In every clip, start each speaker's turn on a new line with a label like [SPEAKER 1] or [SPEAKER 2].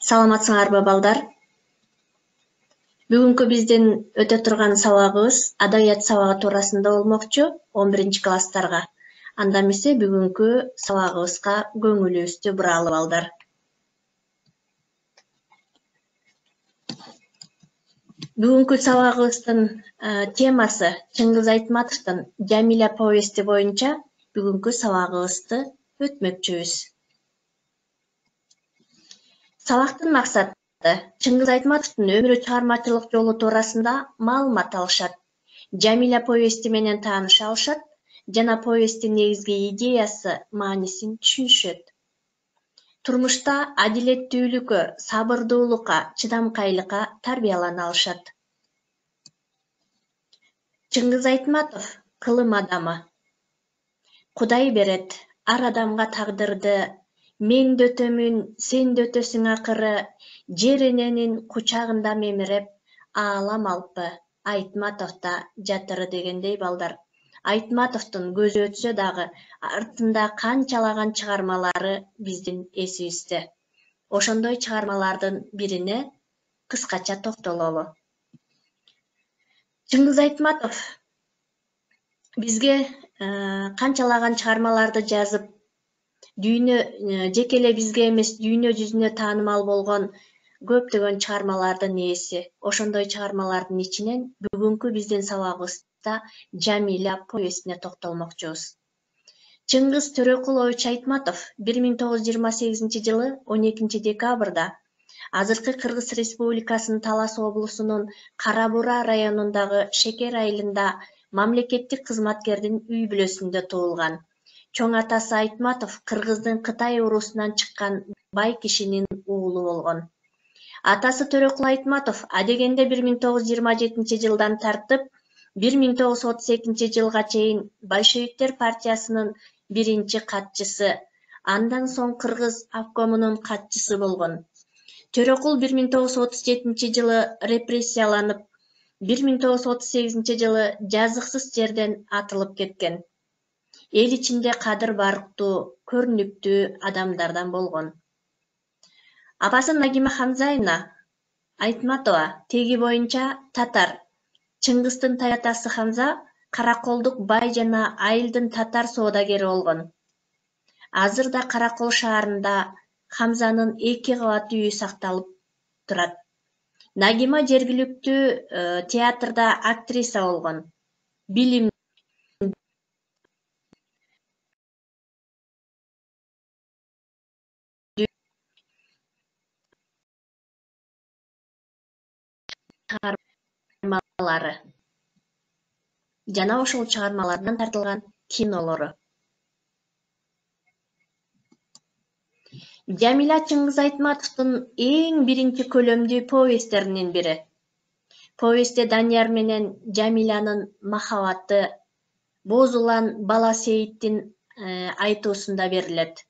[SPEAKER 1] Саламатсыңарбы балдар? Бүгүнкү биздин өтө турган сабагыбыз адабият сабагы туурасында болмокчу 11-класстарга. Анда эмесе бүгүнкү сабагыбызга көңүлүбүздү буралы балдар. Бүгүнкү сабагыбыздын темасы Чыңгыз Айтматовдун Жамиля повести боюнча бүгүнкү сабагыбызды өтмөкчүбүз. Сабактын максаты Чыңгыз Айтматовдун өмүрү чыгармачылык жолу туурасында маалымат алышат. Жамиля повести менен тааныша алышат жана повесттин негизги идеясы, маанисин түшүнүшөт. Турмушта адилеттүүлүккө, сабырдуулукка, чыдамкайлыкка тарбиялана алышат. Чыңгыз Айтматов кылым адамы. Кудай берет ар адамга тагдырды, мен да өтөмүн, сен да өтөсүң акыры, жер эненин кучагында мемиреп, аалам алпы, Айтматов да жатыры дегендей балдар. Айтматовдун көзү өтсө дагы, артында канчалаган чыгармалары биздин эсибизде. Ошондой чыгармалардын бирине кыскача токтололу. Чыңгыз Айтматов бизге канчалаган чыгармаларды жазып, жеке эле бизге эмес, дүйнө жүзүнө таанымал болгон көптөгөн чыгармалардын ээси. Ошондой чыгармалардын ичинен бүгүнкү биздин сабагыбызда Жамиля повестине токтолмокчубуз. Чыңгыз Төрөкулович Айтматов 1928-жылы 12-декабрда азыркы Кыргыз Республикасынын Талас облусунун Кара Бура районундагы Шекер айылында мамлекеттик кызматкердин үй бүлөсүндө туулган. Чоң атасы Айтматов Кыргыздын Кытай уруусунан чыккан бай кишинин уулу болгон. Атасы Төрөкул Айтматов адегенде 1927-жылдан тартып 1932-жылга чейин Большевиктер партиясынын биринчи катчысы, андан соң Кыргыз обкомунун катчысы болгон. Төрөкул 1937-жылы репрессияланып, 1938-жылы жазыксыз жерден атылып кеткен. Эл ичинде кадыр барктуу, көрүнүктүү адамдардан болгон. Апасы Нагима Хамзаевна Айтматова теги боюнча татар. Чыңгыздын таятасы Хамза Караколдук бай жана айылдын татар соодагери болгон. Азырда Каракол шаарында Хамзанын 2 кабат үйү сакталып турат. Нагима жергиликтүү театрда актриса болгон. Билим чыгармалары жана ошол чыгармалардан тартылган кинолору. Жамиля Чыңгыз Айтматовдун эң биринчи көлөмдүү повесттеринин бири. Повестте Данияр менен Жамилянын махабаты Бозулан Бала Сейиттин айтуусунда берилет.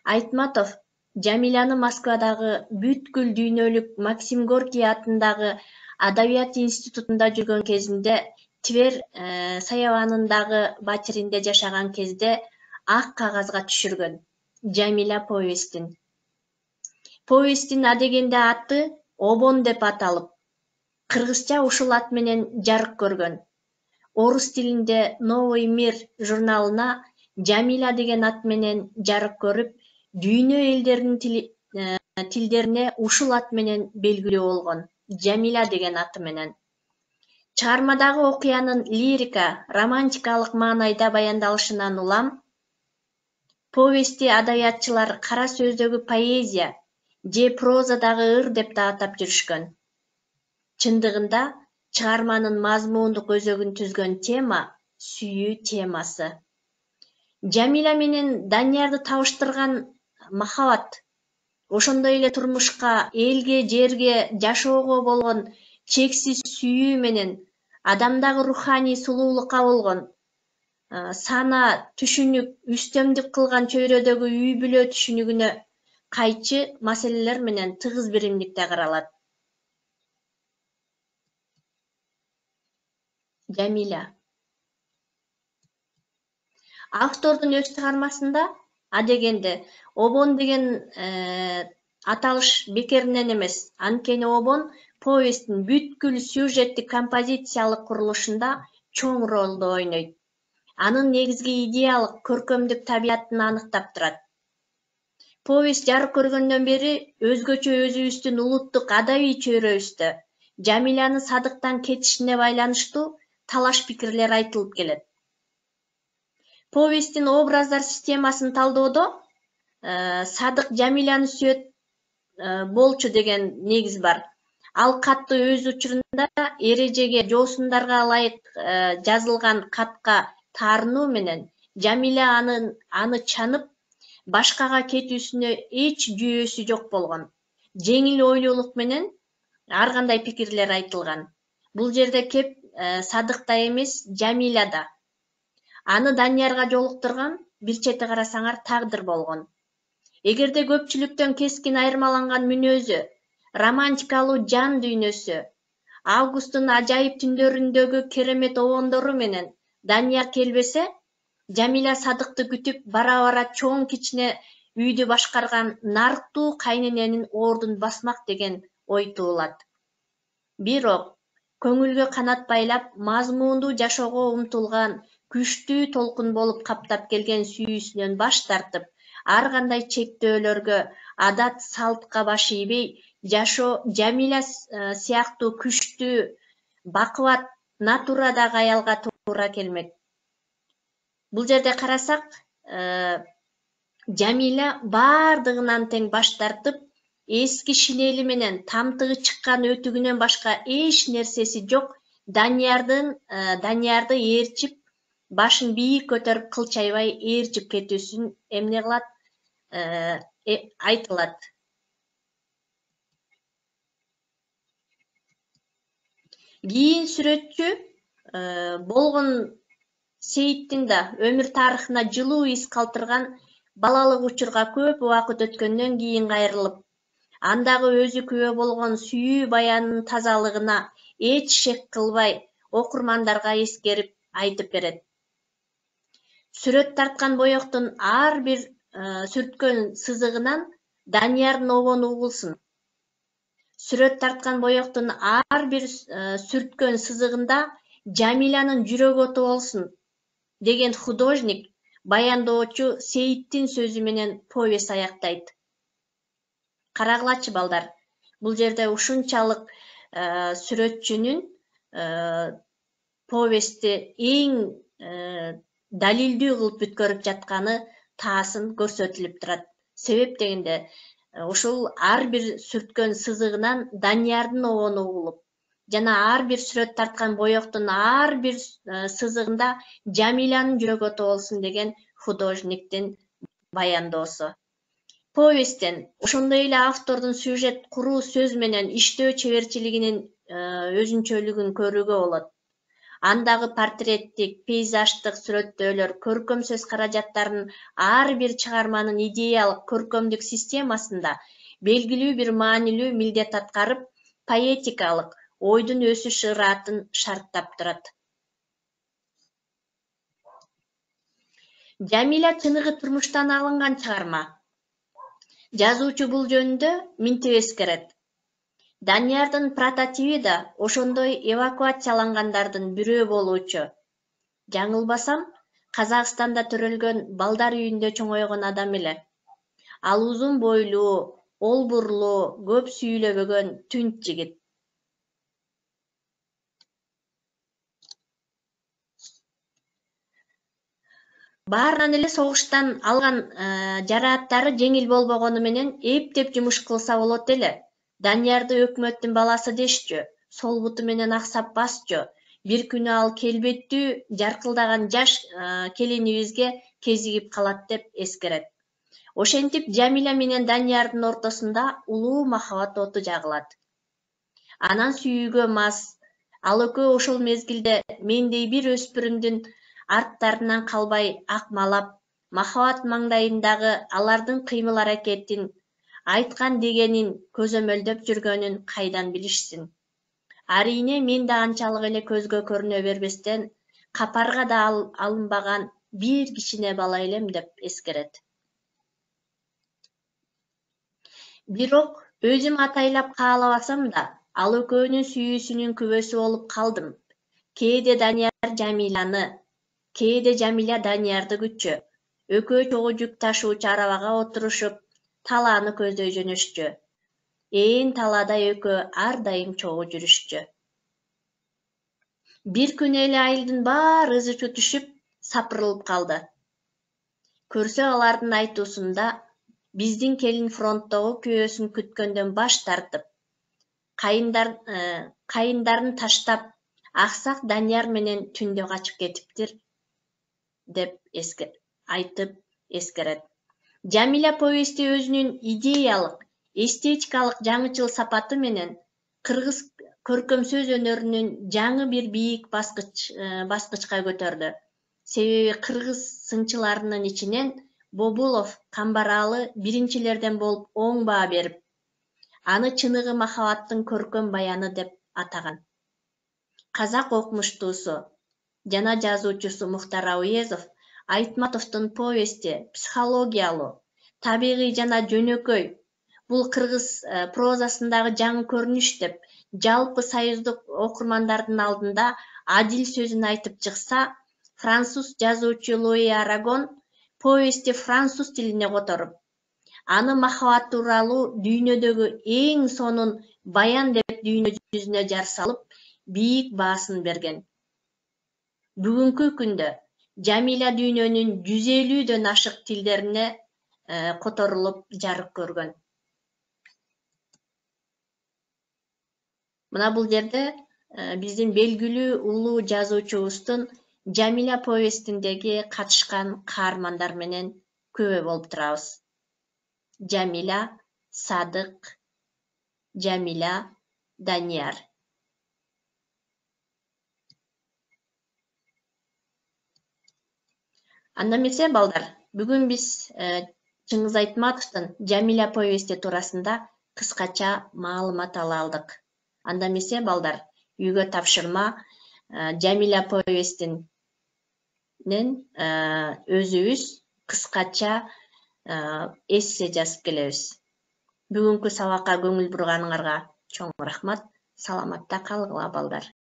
[SPEAKER 1] Айтматов Жамиляны Москвадагы бүткүл дүйнөлүк Максим Горький атындагы Адабият институтунда жүргөн кезинде, Тver саябанындагы батиринде жашаган кезде ак кагазга түшүргөн. Жамиля повестин. Повестин адегенде аты Обон деп аталып, кыргызча ушул ат менен жарык көргөн. Орус тилинде Новый мир журналына Жамиля деген ат менен жарык көрүп, дүйнө элдеринин тилдерине ушул ат менен белгилүү болгон. Жамиля деген аты менен. Чыгармадагы окуянын лирика, романтикалык маанайда баяндалышынан улам, повести адабиятчылар кара сөздөгү поэзия же прозадагы ыр деп да атап жүрүшкөн. Чындыгында чыгарманын мазмундук өзөгүн түзгөн тема сүйүү темасы. Жамиля менен Даниярды табыштырган махабат, ошондой эле турмушка, элге, жерге, жашоого болгон чексиз сүйүү менен адамдагы руханий сулуулукка болгон сана, түшүнүк, үстөмдүк кылган чөйрөдөгү үй бүлө түшүнүгүнө кайчы маселелер менен тыгыз биримдикте каралат. Жамиля. Автордун өз чыгармасында адегенде Обон деген Аталыш бекеринен эмес, анткени обон повесттин бүткүл сюжеттик композициялык курулушунда чоң ролду ойнойт. Анын негизги идеялык көркөмдүк табиятын аныктап турат. Повесть жарык көргөндөн бери өзгөчө өзүбүздүн улуттук адабий чөйрөбүздө Жамиляны Садыктан кетишине байланыштуу талаш пикирлер айтылып келет. Повесттин образдар системасын талдоодо Садык Жамиляны сүйөт болчу деген негиз бар. Ал катты өз учурунда эрежеге, жоосундарга ылайык жазылган катка таарынуу менен Жамиля аны чанып, башкага кетүүсүнө эч жүйөөсү жок болгон. Жеңил ойлуулук менен ар кандай пикирлер айтылган. Бул жерде кеп Садыкта эмес, Жамиляда. Аны Даниярга жолуктурган бир чети карасаңар тагдыр болгон. Эгерде көпчүлүктөн кескин айырмаланган мүнөзү, романтикалуу жан дүйнөсү, Августтун ажайып түндөрүндөгү керемет обондору менен Данияр келбесе, Жамиля Садыкты күтүп бара-бара чоң кичине үйдү башкарган нарктуу кайнененин ордун басмак деген ой туулат. Бирок көңүлгө канат байлап, мазмундуу жашоого умтулган, күчтүү толкун болуп каптап келген сүйүүсүнөн баш тартып, ар кандай чектөөлөргө, адат салтка баш ийбей, жашоо Жамиля сыяктуу күчтүү, бакубат натурадагы аялга туура келмек. Бул жерде карасак, Жамиля бардыгынан тең баш тартып, эски шинели менен тамтыгы чыккан өтүгүнөн башка эч нерсеси жок Даниярды ээрчип, башын бийик көтөрүп кылчайбай ээрчип кетүүсүн эмне кылат? Айтылат. Кийин сүрөтчү болгон Сейиттин да өмүр тарыхына жылуу из калтырган балалык учурга көп убакыт өткөндөн кийин кайрылып, андагы өзү күбө болгон сүйүү баянынын тазалыгына эч шек кылбай окурмандарга эскерип айтып берет. Сүрөт тарткан боектун ар бир сүрткөн сызыгынан Даниярдын обону угулсын. Сүрөт тарткан боектун ар бир сүрткөн сызыгында Жамилянын жүрөгү оту болсун деген художник, баяндоочу Сейиттин сөзү менен повесть аяктайт. Карагылачы балдар, бул жерде ушунчалык сүрөтчүнүн повестти эң далилдүү кылып бүткөрүп жатканы таасын көрсөтүлүп турат. Себеп дегенде, ушул ар бир сүрткөн сызыгынан Даниярдын обону угулуп, жана ар бир сүрөт тарткан боектун ар бир сызыгында Жамилянын жүрөгү оту болсун деген художниктин баяндоосу. Повесттен ошондой эле автордун сюжет куруу, сөз менен иштөө чеберчилигинин өзүнчөлүгүн көрүүгө болот. Андагы портреттик, пейзаждык сүрөттөөлөр көркөм сөз каражаттарынын ар бир чыгарманын идеялык көркөмдүк системасында белгилүү бир маанилүү милдет аткарып, поэтикалык ойдун өсүш ыратын шарттап турат. Жамиля чыныгы турмуштан алынган чыгарма. Жазуучу бул жөнүндө минтип эскерет. Даниярдын прототиби да ошондой эвакуациялангандардын бирөө болуучу. Жаңылбасам, Казакстанда төрөлгөн балдар үйүндө чоңойгон адам эле. Ал узун бойлуу, олбурлуу, көп сүйлөбөгөн түнт жигит. Баарынан эле согуштан алган жарааттары жеңил болбогону менен эптеп жумуш кылса болот эле. Даниярды өкмөттүн баласы дешчү, сол буту менен аксап басчу. Бир күнү ал келбеттүү, жаркылдаган жаш келинибизге кезигип калат деп эскерет. Ошентип Жамиля менен Даниярдын ортосунда улуу махабат оту жагылат. Анан сүйүүгө мас. Ал экөө ошол мезгилде мендей бир өспүрүмдүн арттарынан калбай акмалап, махабат маңдайындагы алардын кыймыл аракетин, айткан дегенин көзөмөлдөп жүргөнүн кайдан билишсин. Арийне мен да анчалык эле көзгө көрүнө бербестен, капарга да алынбаган бир кичине бала элем деп эскерет. Бирок өзүм атайлап каалабасам да, ал экөөнүн сүйүүсүнүн күбөсү болуп калдым. Кээде Данияр Жамиланы, кээде Жамиля Даниярды күтчү. Экөө чогуу жүк ташуучу арабага отурушуп, талааны көздөй жөнөшчү. Талаада экөө ар дайым чогуу жүрүшчү. Бир күнү эле айылдын баары ызы чуу түшүп, сапырылып калды. Көрсө алардын айтуусунда биздин келин фронттогу күйөөсүн күткөндөн баш тартып, кайындарын таштап, аксак Данияр менен түндө качып кетиптир, деп айтып эскерет. Жамиля повести өзүнүн идеялык, эстетикалык жаңычыл сапаты менен кыргыз көркөм сөз өнөрүнүн жаңы бир бийик баскычка көтөрдү. Себеби кыргыз сынчыларынын ичинен Бобулов Камбаралы биринчилерден болуп оң баа берип, аны чыныгы махабаттын көркөм баяны деп атаган. Казак окумуштуусу жана жазуучусу Мухтар Ауезов Айтматовдун повести психологиялуу, табигый жана жөнөкөй, бул кыргыз прозасындагы жаңы көрүнүш деп, жалпы союздук окурмандардын алдында адил сөзүн айтып чыкса, француз жазуучу Луи Арагон повести француз тилине которуп, аны махабат тууралуу дүйнөдөгү эң сонун баян деп дүйнө жүзүнө жар салып, бийик баасын берген. Бүгүнкү күндө Жамиля дүйнөнүн 150дөн ашык тилдерине которулуп жарык көргөн. Мына бул жерде биздин белгилүү улуу жазуучубуздун Жамиля повестиндеги катышкан каармандар менен күбө болуп турабыз. Жамиля, Садык, Жамиля, Данияр. Анда эмесе балдар, бүгүн биз Чыңгыз Айтматовдун Жамиля повести туурасында кыскача маалымат ала алдык. Анда эмесе балдар, үйгө тапшырма Жамиля повестинен өзүбүз кыскача эссе жазып келебиз. Бүгүнкү сабакка көңүл бурганыңарга чоң рахмат. Саламатта калгыла балдар.